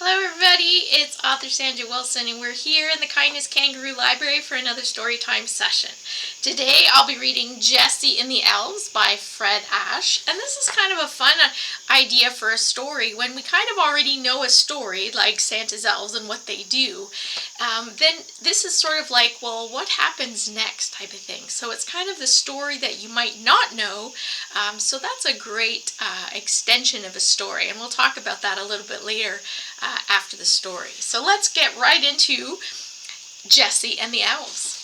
Hello everybody, it's author Sandra Wilson and we're here in the Kindness Kangaroo Library for another Storytime session. Today I'll be reading Jessie and the Elves by Fred Ashe, and this is kind of a fun idea for a story when we kind of already know a story like Santa's elves and what they do. Then this is sort of like, well, what happens next type of thing. So it's kind of the story that you might not know, so that's a great extension of a story, and we'll talk about that a little bit later after the story. So let's get right into Jessie and the Elves.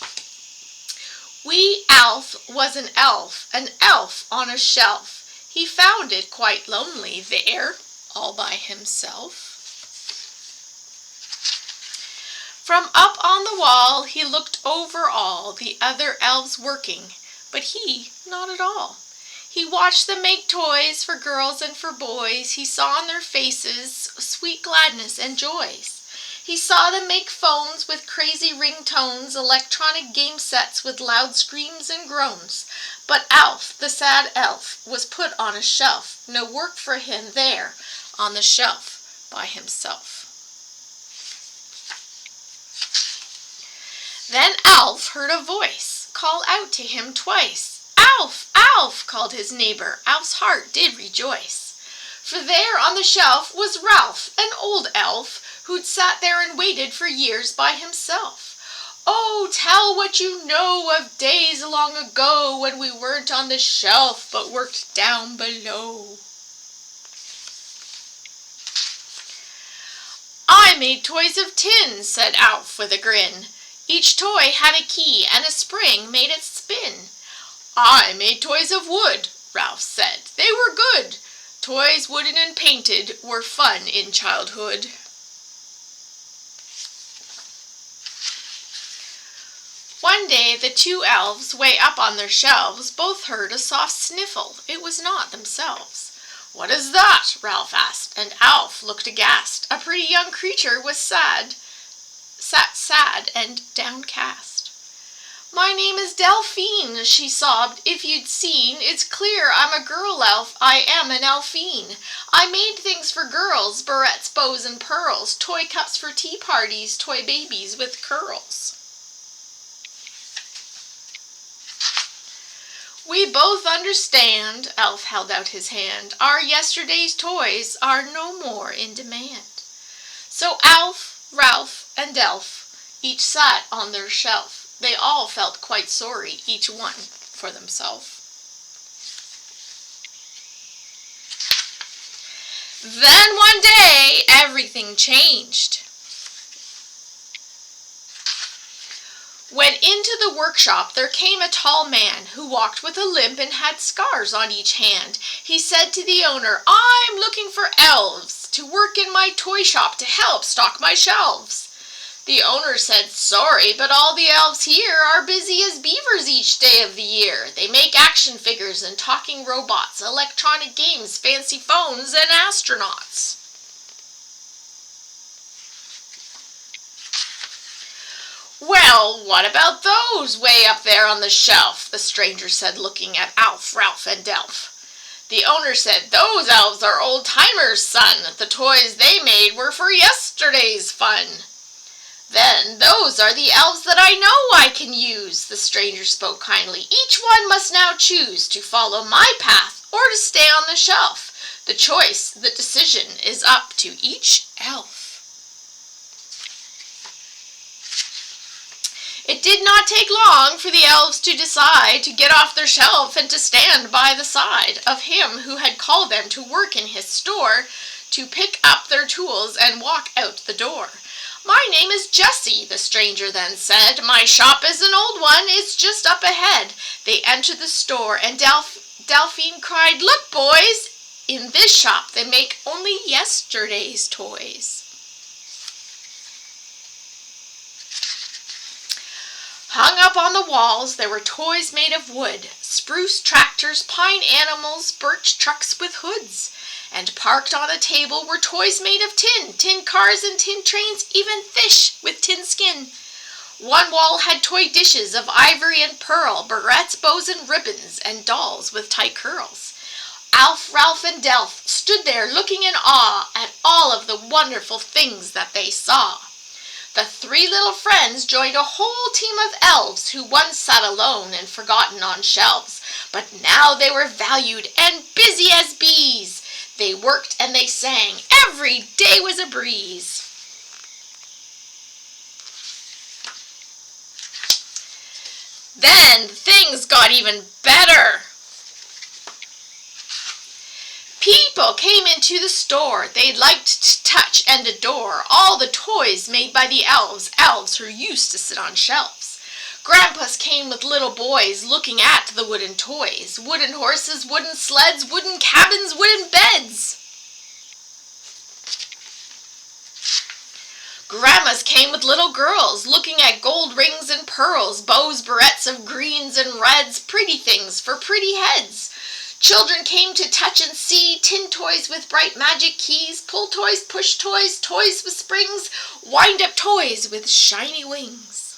Wee Alf was an elf on a shelf. He found it quite lonely there, all by himself. From up on the wall he looked over all the other elves working, but he not at all. He watched them make toys for girls and for boys. He saw on their faces sweet gladness and joys. He saw them make phones with crazy ringtones, electronic game sets with loud screams and groans. But Alf, the sad elf, was put on a shelf. No work for him there on the shelf by himself. Then Alf heard a voice call out to him twice. "Alf, Alf," called his neighbor. Alf's heart did rejoice. For there on the shelf was Ralph, an old elf, who'd sat there and waited for years by himself. "Oh, tell what you know of days long ago when we weren't on the shelf but worked down below." "I made toys of tin," said Alf with a grin. "Each toy had a key and a spring made it spin." "I made toys of wood," Ralph said. "They were good. Toys wooden and painted were fun in childhood." One day the two elves, way up on their shelves, both heard a soft sniffle. It was not themselves. "What is that?" Ralph asked, and Alf looked aghast. A pretty young creature was sat sad and downcast. "My name is Delphine," she sobbed. "If you'd seen, it's clear I'm a girl elf. I am an elfine. I made things for girls, barrettes, bows, and pearls, toy cups for tea parties, toy babies with curls." "We both understand," Elf held out his hand. "Our yesterday's toys are no more in demand." So Alf, Ralph, and Delph each sat on their shelf. They all felt quite sorry, each one for themselves. Then one day, everything changed. When into the workshop there came a tall man who walked with a limp and had scars on each hand. He said to the owner, "I'm looking for elves to work in my toy shop to help stock my shelves." The owner said, "Sorry, but all the elves here are busy as beavers each day of the year. They make action figures and talking robots, electronic games, fancy phones, and astronauts." "Well, what about those way up there on the shelf?" the stranger said, looking at Alf, Ralph, and Delph. The owner said, "Those elves are old-timers, son. The toys they made were for yesterday's fun." "Then those are the elves that I know I can use," the stranger spoke kindly. "Each one must now choose to follow my path or to stay on the shelf. The choice, the decision, is up to each elf." It did not take long for the elves to decide to get off their shelf and to stand by the side of him who had called them to work in his store, to pick up their tools and walk out the door. "My name is Jessie," the stranger then said. "My shop is an old one, it's just up ahead." They entered the store, and Delphine cried, "Look, boys, in this shop they make only yesterday's toys." Hung up on the walls there were toys made of wood, spruce tractors, pine animals, birch trucks with hoods. And parked on a table were toys made of tin cars and tin trains, even fish with tin skin. One wall had toy dishes of ivory and pearl, barrettes, bows, and ribbons, and dolls with tight curls. Alf, Ralph, and Delph stood there looking in awe at all of the wonderful things that they saw. The three little friends joined a whole team of elves who once sat alone and forgotten on shelves, but now they were valued and busy as bees. They worked and they sang. Every day was a breeze. Then things got even better. People came into the store they liked to touch and adore all the toys made by the elves, elves who used to sit on shelves. Grandpas came with little boys looking at the wooden toys, wooden horses, wooden sleds, wooden cabins, wooden beds. Grandmas came with little girls looking at gold rings and pearls, bows, barrettes of greens and reds, pretty things for pretty heads. Children came to touch and see tin toys with bright magic keys, pull toys, push toys, toys with springs, wind-up toys with shiny wings.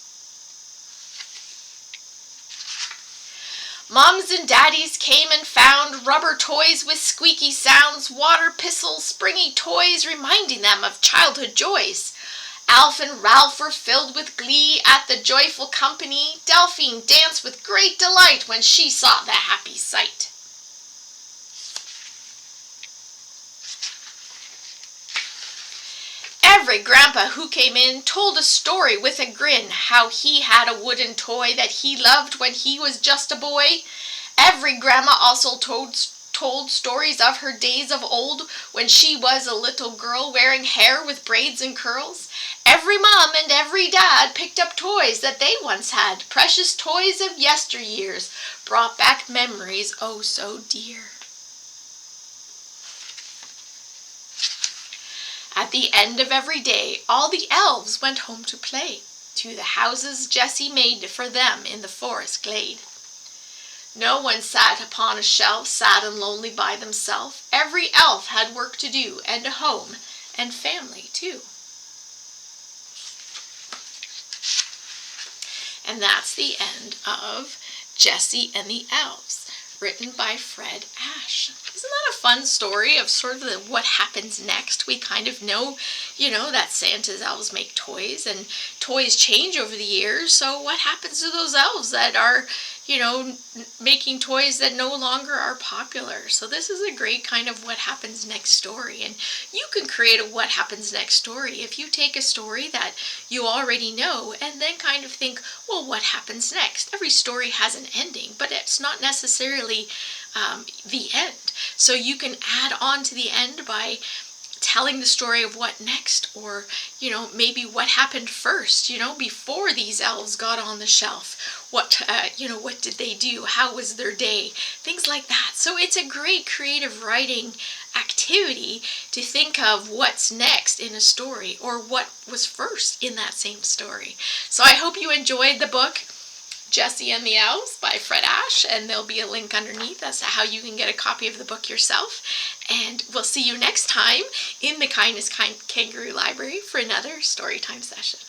Moms and daddies came and found rubber toys with squeaky sounds, water pistols, springy toys reminding them of childhood joys. Alf and Ralph were filled with glee at the joyful company. Delphine danced with great delight when she saw the happy sight. Every grandpa who came in told a story with a grin, how he had a wooden toy that he loved when he was just a boy. Every grandma also told stories of her days of old when she was a little girl wearing hair with braids and curls. Every mom and every dad picked up toys that they once had, precious toys of yesteryears, brought back memories oh so dear. At the end of every day, all the elves went home to play, to the houses Jessie made for them in the forest glade. No one sat upon a shelf, sad and lonely by themselves. Every elf had work to do, and a home, and family too. And that's the end of Jessie and the Elves, written by Fred Ashe. Isn't that a fun story of sort of what happens next? We kind of know, that Santa's elves make toys, and toys change over the years. So what happens to those elves that are, making toys that no longer are popular? So this is a great kind of what happens next story. And you can create a what happens next story if you take a story that you already know and then kind of think, well, what happens next? Every story has an ending, but it's not necessarily the end. So you can add on to the end by telling the story of what next, or maybe what happened first, before these elves got on the shelf. What did they do? How was their day? Things like that. So it's a great creative writing activity to think of what's next in a story, or what was first in that same story. So I hope you enjoyed the book Jessie and the Elves by Fred Ashe, and there'll be a link underneath as to how you can get a copy of the book yourself. And we'll see you next time in the Kindness Kangaroo Library for another Storytime session.